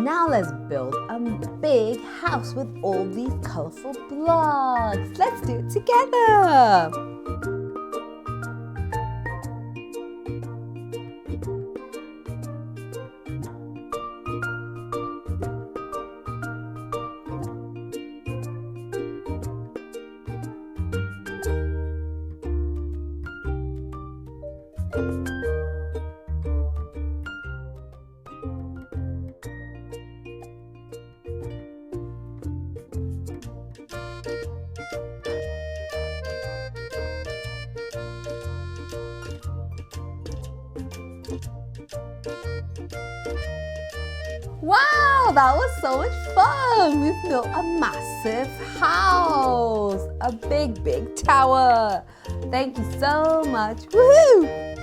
Now let's build a big house with all these colorful blocks. Let's do it together. Wow, that was so much fun! We've built a massive house, a big tower. Thank you so much. Woohoo!